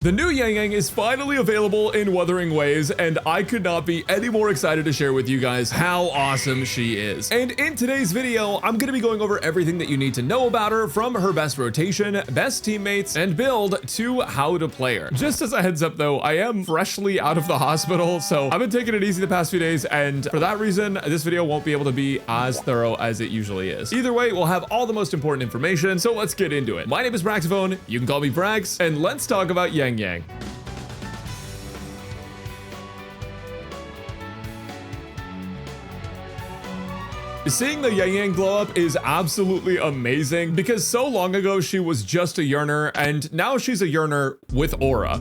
The new Yangyang is finally available in Wuthering Waves, and I could not be any more excited to share with you guys how awesome she is. And in today's video, I'm going to be going over everything that you need to know about her, from her best rotation, best teammates, and build to how to play her. Just as a heads up though, I am freshly out of the hospital, so I've been taking it easy the past few days, and for that reason, this video won't be able to be as thorough as it usually is. Either way, we'll have all the most important information, so let's get into it. My name is Braxophone, you can call me Brax, and let's talk about Yangyang. Seeing the Yangyang glow up is absolutely amazing because so long ago she was just a yearner and now she's a yearner with aura.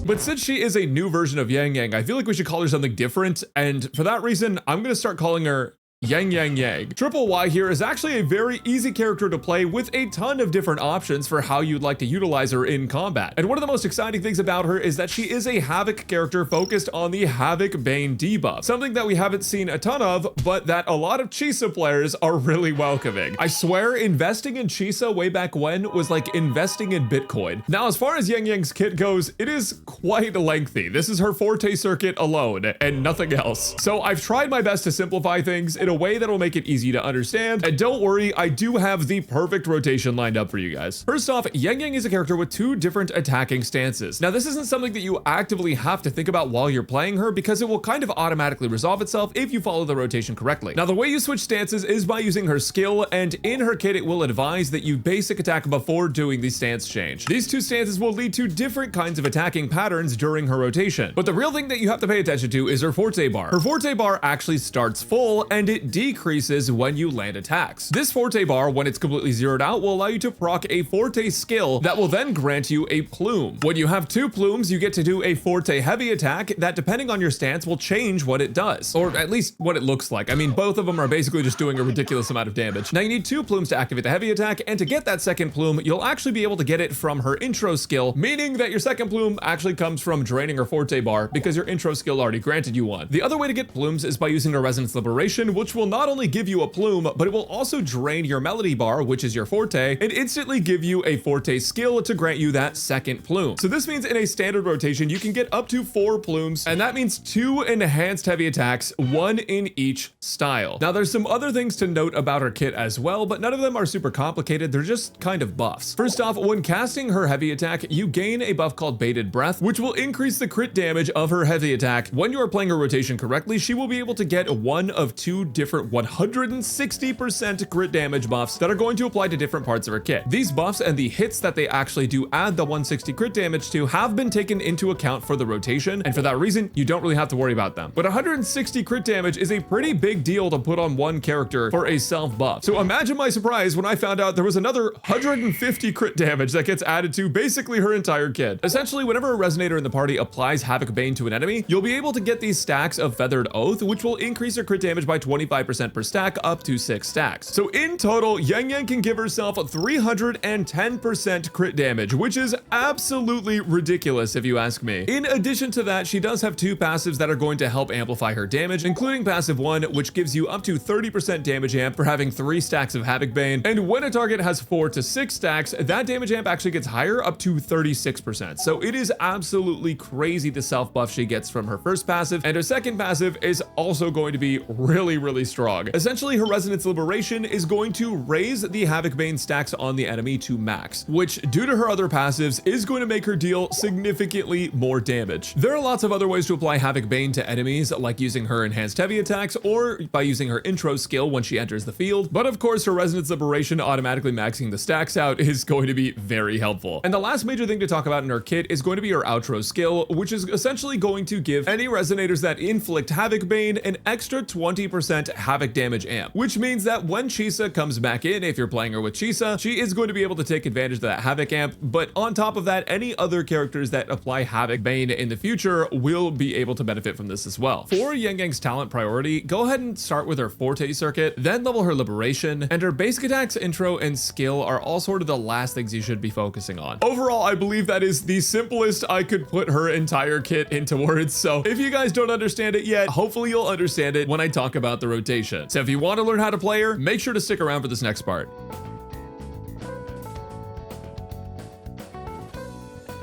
But since she is a new version of Yangyang, I feel like we should call her something different, and for that reason, I'm gonna start calling her Yangyang. Triple Y here is actually a very easy character to play with a ton of different options for how you'd like to utilize her in combat. And one of the most exciting things about her is that she is a Havoc character focused on the Havoc Bane debuff, something that we haven't seen a ton of, but that a lot of Chisa players are really welcoming. I swear investing in Chisa way back when was like investing in Bitcoin. Now, as far as Yangyang's kit goes, it is quite lengthy. This is her Forte circuit alone and nothing else. So I've tried my best to simplify things in a way that will make it easy to understand, and don't worry, I do have the perfect rotation lined up for you guys. First off, Yangyang is a character with two different attacking stances. Now, this isn't something that you actively have to think about while you're playing her because it will kind of automatically resolve itself if you follow the rotation correctly. Now, the way you switch stances is by using her skill, and in her kit it will advise that you basic attack before doing the stance change. These two stances will lead to different kinds of attacking patterns during her rotation, but the real thing that you have to pay attention to is her Forte bar. Her Forte bar actually starts full, and it decreases when you land attacks. This Forte bar, when it's completely zeroed out, will allow you to proc a Forte skill that will then grant you a plume. When you have two plumes, you get to do a Forte heavy attack that, depending on your stance, will change what it does, or at least what it looks like. I mean, both of them are basically just doing a ridiculous amount of damage. Now, you need two plumes to activate the heavy attack, and to get that second plume, you'll actually be able to get it from her intro skill, meaning that your second plume actually comes from draining her Forte bar because your intro skill already granted you one. The other way to get plumes is by using her Resonance Liberation, which will not only give you a plume, but it will also drain your Melody bar, which is your Forte, and instantly give you a Forte skill to grant you that second plume. So this means in a standard rotation, you can get up to 4 plumes, and that means 2 enhanced heavy attacks, 1 in each style. Now, there's some other things to note about her kit as well, but none of them are super complicated. They're just kind of buffs. First off, when casting her heavy attack, you gain a buff called Baited Breath, which will increase the crit damage of her heavy attack. When you are playing her rotation correctly, she will be able to get one of 2 different 160% crit damage buffs that are going to apply to different parts of her kit. These buffs and the hits that they actually do add the 160 crit damage to have been taken into account for the rotation, and for that reason, you don't really have to worry about them. But 160 crit damage is a pretty big deal to put on one character for a self buff. So imagine my surprise when I found out there was another 150 crit damage that gets added to basically her entire kit. Essentially, whenever a resonator in the party applies Havoc Bane to an enemy, you'll be able to get these stacks of Feathered Oath, which will increase her crit damage by 25% per stack up to 6 stacks. So in total, Yangyang can give herself 310% crit damage, which is absolutely ridiculous if you ask me. In addition to that, she does have 2 passives that are going to help amplify her damage, including passive 1, which gives you up to 30% damage amp for having 3 stacks of Havoc Bane, and when a target has 4 to 6 stacks, that damage amp actually gets higher, up to 36%. So it is absolutely crazy the self buff she gets from her first passive, and her second passive is also going to be really strong. Essentially, her Resonance Liberation is going to raise the Havoc Bane stacks on the enemy to max, which, due to her other passives, is going to make her deal significantly more damage. There are lots of other ways to apply Havoc Bane to enemies, like using her enhanced heavy attacks or by using her intro skill when she enters the field, but of course her Resonance Liberation automatically maxing the stacks out is going to be very helpful. And the last major thing to talk about in her kit is going to be her outro skill, which is essentially going to give any resonators that inflict Havoc Bane an extra 20% Havoc damage amp, which means that when Chisa comes back in, if you're playing her with Chisa, she is going to be able to take advantage of that Havoc amp, but on top of that, any other characters that apply Havoc Bane in the future will be able to benefit from this as well. For Yangyang's talent priority, go ahead and start with her Forte circuit, then level her Liberation, and her basic attacks, intro, and skill are all sort of the last things you should be focusing on. Overall, I believe that is the simplest I could put her entire kit into words, so if you guys don't understand it yet, hopefully you'll understand it when I talk about the rotation. So if you want to learn how to play her, make sure to stick around for this next part.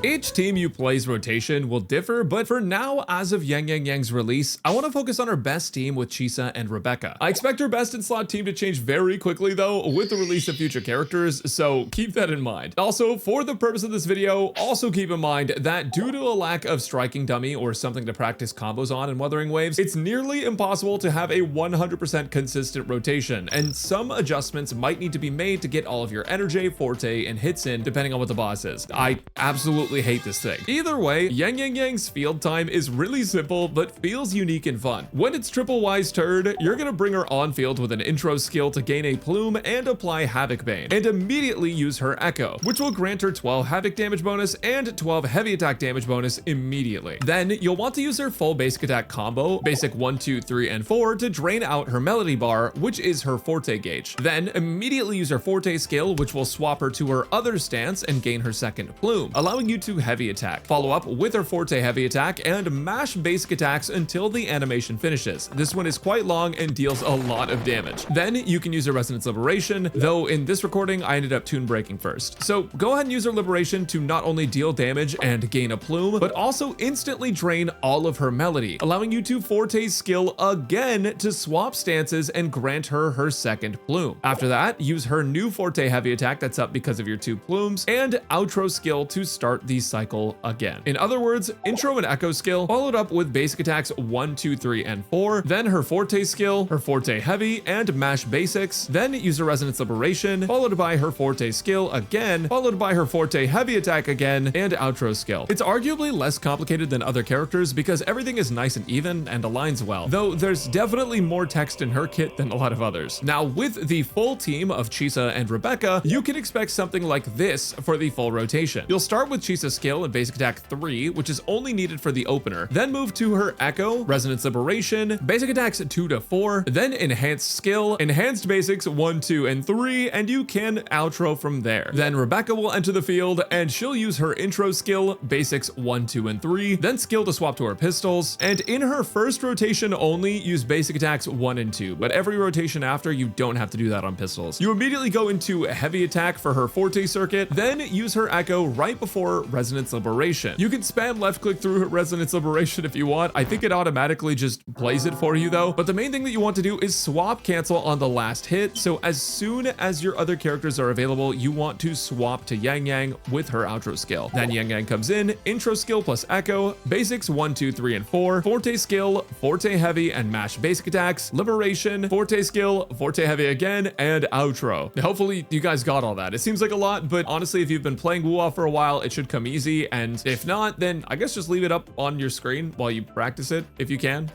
Each team you play's rotation will differ, but for now, as of Yangyang's release, I want to focus on our best team with Chisa and Rebecca. I expect her best in slot team to change very quickly though with the release of future characters, so keep that in mind. Also, for the purpose of this video, also keep in mind that due to a lack of striking dummy or something to practice combos on in Wuthering Waves, it's nearly impossible to have a 100% consistent rotation, and some adjustments might need to be made to get all of your energy, forte, and hits in depending on what the boss is. I absolutely hate this thing. Either way, Yangyang's field time is really simple but feels unique and fun. When it's triple wise turd, you're gonna bring her on field with an intro skill to gain a plume and apply Havoc Bane, and immediately use her Echo, which will grant her 12 Havoc damage bonus and 12 heavy attack damage bonus immediately. Then you'll want to use her full basic attack combo, basic 1, 2, 3, and 4 to drain out her melody bar, which is her forte gauge. Then immediately use her forte skill, which will swap her to her other stance and gain her second plume, allowing you to heavy attack. Follow up with her forte heavy attack and mash basic attacks until the animation finishes. This one is quite long and deals a lot of damage. Then you can use her Resonance Liberation, though in this recording I ended up tune breaking first. So go ahead and use her Liberation to not only deal damage and gain a plume, but also instantly drain all of her melody, allowing you to forte skill again to swap stances and grant her her second plume. After that, use her new forte heavy attack that's up because of your 2 plumes, and outro skill to start the cycle again. In other words, intro and echo skill, followed up with basic attacks 1, 2, 3, and 4, then her forte skill, her forte heavy, and mash basics, then use her Resonance Liberation, followed by her forte skill again, followed by her forte heavy attack again, and outro skill. It's arguably less complicated than other characters because everything is nice and even and aligns well, though there's definitely more text in her kit than a lot of others. Now, with the full team of Chisa and Rebecca, you can expect something like this for the full rotation. You'll start with Chisa's skill and basic attack 3, which is only needed for the opener, then move to her Echo, Resonance Liberation, basic attacks 2 to 4, then enhanced skill, enhanced basics 1, 2, and 3, and you can outro from there. Then Rebecca will enter the field and she'll use her intro skill, basics 1, 2, and 3, then skill to swap to her pistols, and in her first rotation only use basic attacks 1 and 2, but every rotation after you don't have to do that on pistols. You immediately go into heavy attack for her forte circuit, then use her Echo right before Resonance Liberation. You can spam left click through her Resonance Liberation if you want. I think it automatically just plays it for you though, but the main thing that you want to do is swap cancel on the last hit, so as soon as your other characters are available, you want to swap to Yangyang with her outro skill. Then Yangyang comes in, intro skill plus Echo, basics 1, 2, 3, and 4, forte skill, forte heavy, and mash basic attacks, liberation, forte skill, forte heavy again, and outro. Hopefully you guys got all that. It seems like a lot, but honestly, if you've been playing WUWA for a while, it should come easy, and if not, then I guess just leave it up on your screen while you practice it if you can.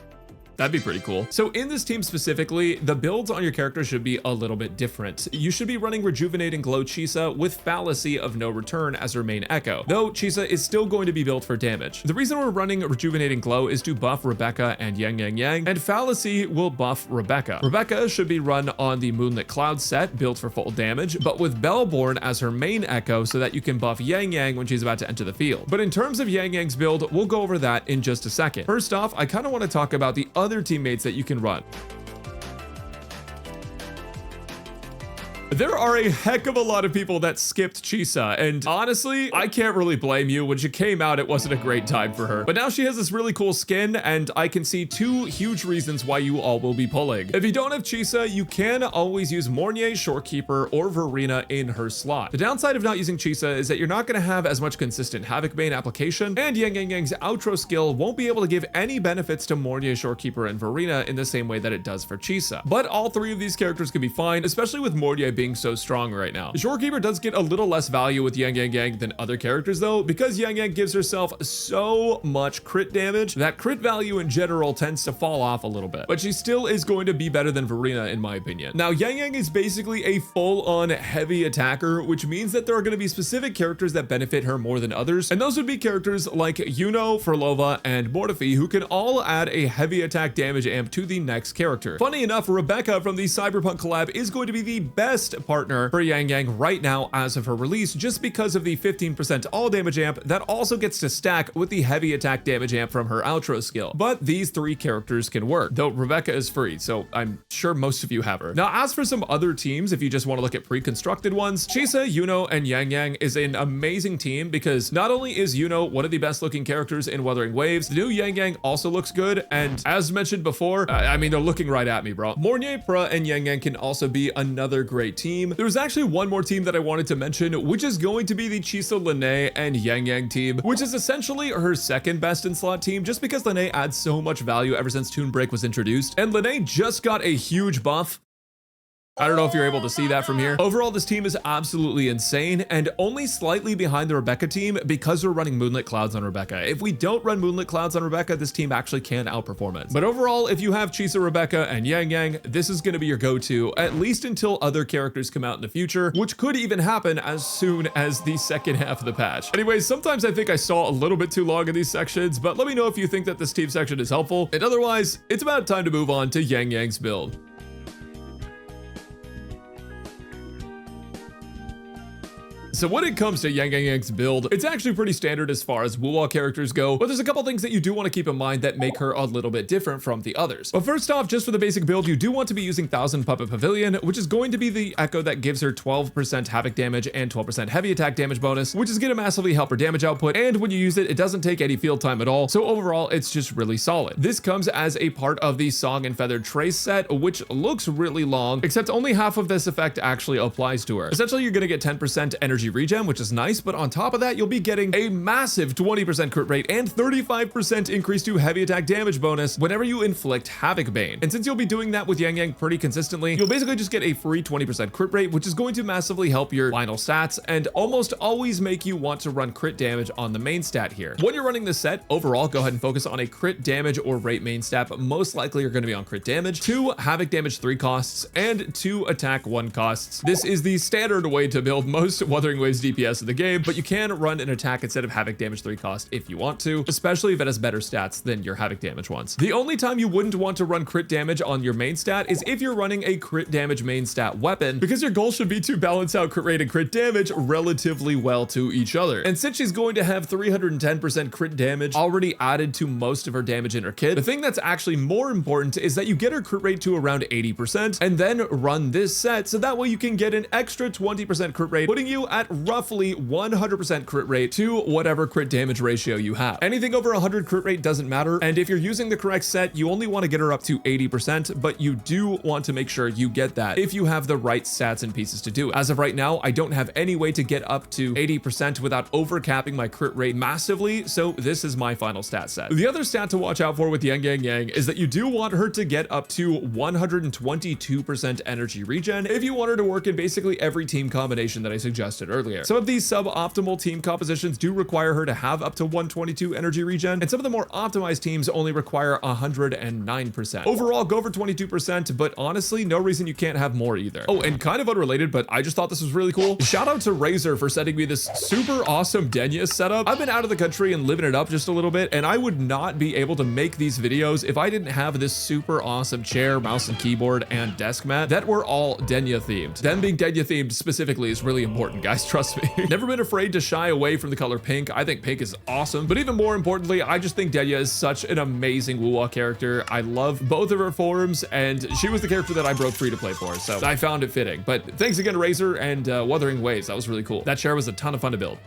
That'd be pretty cool. So in this team specifically, the builds on your character should be a little bit different. You should be running Rejuvenating Glow Chisa with Fallacy of No Return as her main echo, though Chisa is still going to be built for damage. The reason we're running Rejuvenating Glow is to buff Rebecca and Yangyang, and Fallacy will buff Rebecca. Rebecca should be run on the Moonlit Cloud set, built for full damage, but with Bellborn as her main echo so that you can buff Yangyang when she's about to enter the field. But in terms of Yangyang's build, we'll go over that in just a second. First off, I kind of want to talk about the other teammates that you can run. There are a heck of a lot of people that skipped Chisa, and honestly, I can't really blame you. When she came out, it wasn't a great time for her. But now she has this really cool skin, and I can see 2 huge reasons why you all will be pulling. If you don't have Chisa, you can always use Mornier, Shorekeeper, or Verena in her slot. The downside of not using Chisa is that you're not going to have as much consistent Havoc Bane application, and Yangyang's outro skill won't be able to give any benefits to Mornier, Shorekeeper, and Verena in the same way that it does for Chisa. But all 3 of these characters can be fine, especially with Mornier being so strong right now. Shorekeeper does get a little less value with Yangyang than other characters though, because Yangyang gives herself so much crit damage that crit value in general tends to fall off a little bit, but she still is going to be better than Verena in my opinion. Now Yangyang is basically a full-on heavy attacker, which means that there are going to be specific characters that benefit her more than others, and those would be characters like Yuno, Furlova, and Mortifi, who can all add a heavy attack damage amp to the next character. Funny enough, Rebecca from the Cyberpunk collab is going to be the best partner for Yangyang right now as of her release, just because of the 15% all damage amp that also gets to stack with the heavy attack damage amp from her outro skill. But these three characters can work, though Rebecca is free, so I'm sure most of you have her. Now, as for some other teams, if you just want to look at pre-constructed ones, Chisa, Yuno, and Yangyang is an amazing team because not only is Yuno one of the best looking characters in Wuthering Waves, the new Yangyang also looks good, and as mentioned before, I mean, they're looking right at me, bro. Mornye, Pra, and Yangyang can also be another great team. There's actually one more team that I wanted to mention, which is going to be the Chisa, Lene, and Yangyang team, which is essentially her second best in slot team, just because Lene adds so much value ever since Toon Break was introduced, and Lene just got a huge buff. I don't know if you're able to see that from here. Overall, this team is absolutely insane and only slightly behind the Rebecca team because we're running Moonlit Clouds on Rebecca. If we don't run Moonlit Clouds on Rebecca, this team actually can outperform it. But overall, if you have Chisa, Rebecca, and Yangyang, this is going to be your go-to, at least until other characters come out in the future, which could even happen as soon as the second half of the patch. Anyways, sometimes I think I saw a little bit too long in these sections, but let me know if you think that this team section is helpful. And otherwise, it's about time to move on to Yangyang's build. So when it comes to Yangyang's build, it's actually pretty standard as far as WUWA characters go, but there's a couple things that you do want to keep in mind that make her a little bit different from the others. But first off, just for the basic build, you do want to be using 1000 Puppet Pavilion, which is going to be the echo that gives her 12% havoc damage and 12% heavy attack damage bonus, which is going to massively help her damage output, and when you use it, it doesn't take any field time at all, so overall, it's just really solid. This comes as a part of the Song and Feathered Trace set, which looks really long, except only half of this effect actually applies to her. Essentially, you're going to get 10% energy regen, which is nice, but on top of that, you'll be getting a massive 20% crit rate and 35% increase to heavy attack damage bonus whenever you inflict Havoc Bane. And since you'll be doing that with Yangyang pretty consistently, you'll basically just get a free 20% crit rate, which is going to massively help your final stats and almost always make you want to run crit damage on the main stat here. When you're running this set, overall, go ahead and focus on a crit damage or rate main stat, but most likely you're going to be on crit damage, 2 Havoc damage 3 costs, and 2 attack 1 costs. This is the standard way to build most Wuthering Waves DPS of the game, but you can run an attack instead of Havoc damage 3 cost if you want to, especially if it has better stats than your Havoc damage ones. The only time you wouldn't want to run crit damage on your main stat is if you're running a crit damage main stat weapon, because your goal should be to balance out crit rate and crit damage relatively well to each other. And since she's going to have 310% crit damage already added to most of her damage in her kit, the thing that's actually more important is that you get her crit rate to around 80% and then run this set so that way you can get an extra 20% crit rate, putting you at roughly 100% crit rate to whatever crit damage ratio you have. Anything over 100 crit rate doesn't matter, and if you're using the correct set, you only want to get her up to 80%, but you do want to make sure you get that if you have the right stats and pieces to do it. As of right now, I don't have any way to get up to 80% without overcapping my crit rate massively, so this is my final stat set. The other stat to watch out for with Yangyang is that you do want her to get up to 122% energy regen if you want her to work in basically every team combination that I suggested earlier. Some of these suboptimal team compositions do require her to have up to 122 energy regen, and some of the more optimized teams only require 109%. Overall, go for 22%, but honestly, no reason you can't have more either. Oh, and kind of unrelated, but I just thought this was really cool. Shout out to Razor for sending me this super awesome Denya setup. I've been out of the country and living it up just a little bit, and I would not be able to make these videos if I didn't have this super awesome chair, mouse and keyboard, and desk mat that were all Denya themed. Them being Denya themed specifically is really important, guys, trust me. Never been afraid to shy away from the color pink. I think pink is awesome, but even more importantly, I just think Denya is such an amazing WUWA character. I love both of her forms, and she was the character that I broke free to play for, so I found it fitting. But thanks again, Razor and Wuthering Waves. That was really cool. That chair was a ton of fun to build.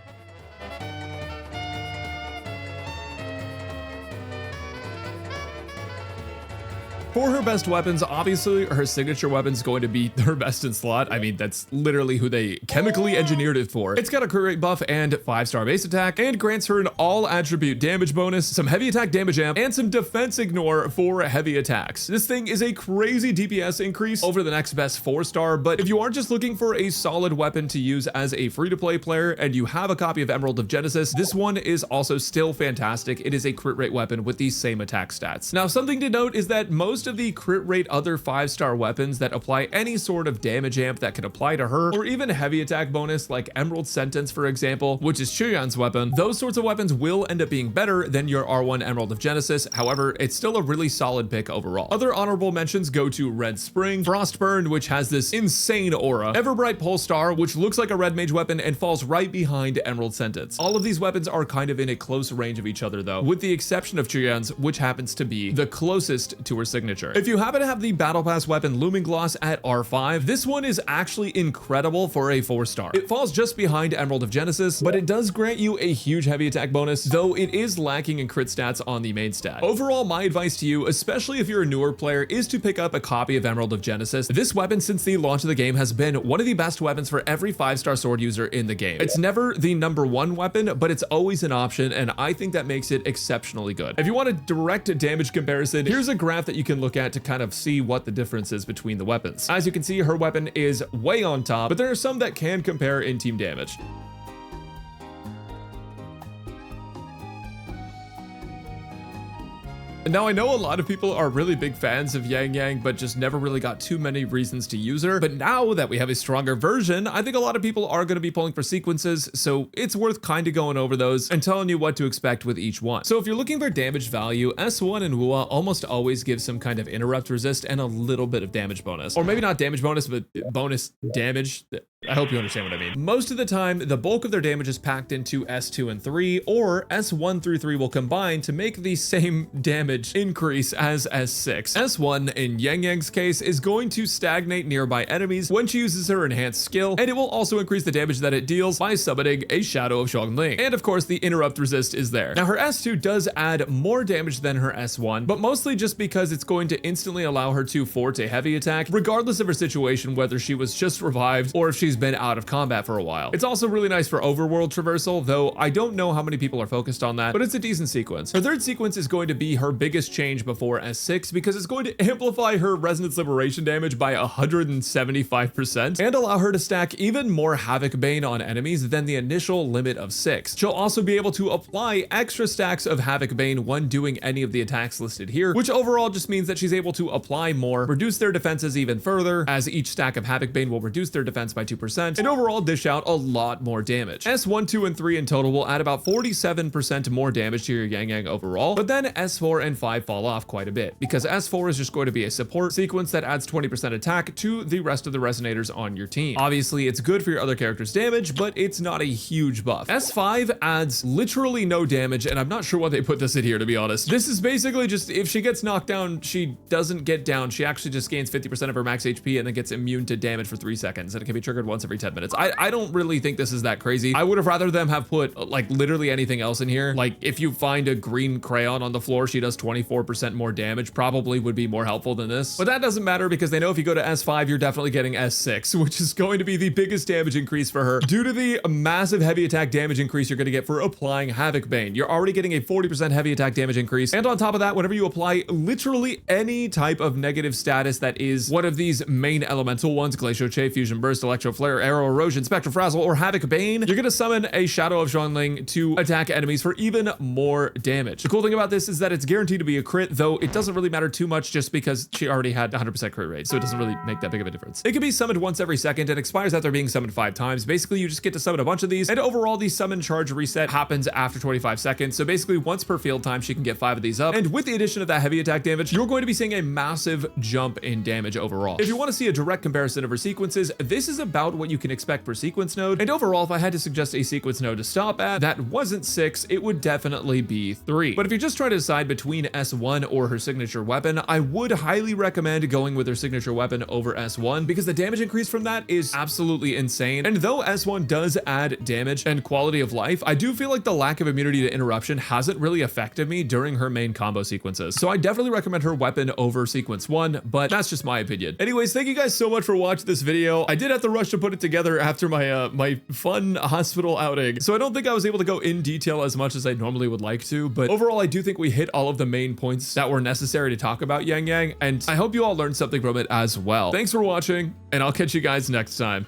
For her best weapons, obviously her signature weapon's going to be her best in slot. I mean, that's literally who they chemically engineered it for. It's got a crit rate buff and 5-star base attack, and grants her an all attribute damage bonus, some heavy attack damage amp, and some defense ignore for heavy attacks. This thing is a crazy DPS increase over the next best 4-star, but if you are just looking for a solid weapon to use as a free-to-play player and you have a copy of Emerald of Genesis, this one is also still fantastic. It is a crit rate weapon with these same attack stats. Now, something to note is that most most of the crit rate other 5-star weapons that apply any sort of damage amp that can apply to her, or even heavy attack bonus like Emerald Sentence, for example, which is Chuyan's weapon, those sorts of weapons will end up being better than your R1 Emerald of Genesis. However, it's still a really solid pick overall. Other honorable mentions go to Red Spring, Frostburn, which has this insane aura, Everbright Polestar, which looks like a red mage weapon and falls right behind Emerald Sentence. All of these weapons are kind of in a close range of each other though, with the exception of Chuyan's, which happens to be the closest to her signature. If you happen to have the Battle Pass weapon Looming Gloss at R5, this one is actually incredible for a 4-star. It falls just behind Emerald of Genesis, but it does grant you a huge heavy attack bonus, though it is lacking in crit stats on the main stat. Overall, my advice to you, especially if you're a newer player, is to pick up a copy of Emerald of Genesis. This weapon, since the launch of the game, has been one of the best weapons for every 5-star sword user in the game. It's never the #1 weapon, but it's always an option, and I think that makes it exceptionally good. If you want a direct damage comparison, here's a graph that you can look at to kind of see what the difference is between the weapons. As you can see, her weapon is way on top, but there are some that can compare in team damage. Now, I know a lot of people are really big fans of Yangyang, but just never really got too many reasons to use her. But now that we have a stronger version, I think a lot of people are going to be pulling for sequences, so it's worth kind of going over those and telling you what to expect with each one. So if you're looking for damage value, S1 and WUWA almost always give some kind of interrupt resist and a little bit of damage bonus. Or maybe not damage bonus, but bonus damage. I hope you understand what I mean. Most of the time, the bulk of their damage is packed into S2 and 3, or S1 through 3 will combine to make the same damage increase as S6. S1, in Yangyang's case, is going to stagnate nearby enemies when she uses her enhanced skill, and it will also increase the damage that it deals by summoning a Shadow of Xuanling. And of course, the interrupt resist is there. Now, her S2 does add more damage than her S1, but mostly just because it's going to instantly allow her to forte heavy attack, regardless of her situation, whether she was just revived or if she's been out of combat for a while. It's also really nice for overworld traversal, though I don't know how many people are focused on that, but it's a decent sequence. Her third sequence is going to be her biggest change before S6 because it's going to amplify her Resonance Liberation damage by 175% and allow her to stack even more Havoc Bane on enemies than the initial limit of 6. She'll also be able to apply extra stacks of Havoc Bane when doing any of the attacks listed here, which overall just means that she's able to apply more, reduce their defenses even further, as each stack of Havoc Bane will reduce their defense by 2%, and overall dish out a lot more damage. S1, 2, and 3 in total will add about 47% more damage to your Yangyang overall, but then S4 and 5 fall off quite a bit, because S4 is just going to be a support sequence that adds 20% attack to the rest of the resonators on your team. Obviously, it's good for your other character's damage, but it's not a huge buff. S5 adds literally no damage, and I'm not sure why they put this in here, to be honest. This is basically just, if she gets knocked down, she doesn't get down. She actually just gains 50% of her max HP and then gets immune to damage for 3 seconds, and it can be triggered once every 10 minutes. I don't really think this is that crazy. I would have rather them have put like literally anything else in here. Like if you find a green crayon on the floor, she does 24% more damage, probably would be more helpful than this. But that doesn't matter because they know if you go to S5, you're definitely getting S6, which is going to be the biggest damage increase for her due to the massive heavy attack damage increase you're going to get for applying Havoc Bane. You're already getting a 40% heavy attack damage increase. And on top of that, whenever you apply literally any type of negative status that is one of these main elemental ones, Glacial Chafe, Fusion Burst, Electro Flare, Arrow Erosion, Spectral Frazzle, or Havoc Bane, you're gonna summon a Shadow of Xuanling to attack enemies for even more damage. The cool thing about this is that it's guaranteed to be a crit, though it doesn't really matter too much just because she already had 100% crit rate, so it doesn't really make that big of a difference. It can be summoned once every second and expires after being summoned 5 times. Basically, you just get to summon a bunch of these, and overall, the summon charge reset happens after 25 seconds, so basically once per field time, she can get 5 of these up, and with the addition of that heavy attack damage, you're going to be seeing a massive jump in damage overall. If you want to see a direct comparison of her sequences, this is about what you can expect per sequence node, and overall, if I had to suggest a sequence node to stop at that wasn't 6, it would definitely be 3. But if you're just trying to decide between S1 or her signature weapon, I would highly recommend going with her signature weapon over S1 because the damage increase from that is absolutely insane. And though S1 does add damage and quality of life, I do feel like the lack of immunity to interruption hasn't really affected me during her main combo sequences. So I definitely recommend her weapon over sequence 1, but that's just my opinion. Anyways, thank you guys so much for watching this video. I did have to rush to put it together after my my fun hospital outing, so I don't think I was able to go in detail as much as I normally would like to, but overall I do think we hit all of the main points that were necessary to talk about Yangyang, and I hope you all learned something from it as well. Thanks for watching, and I'll catch you guys next time.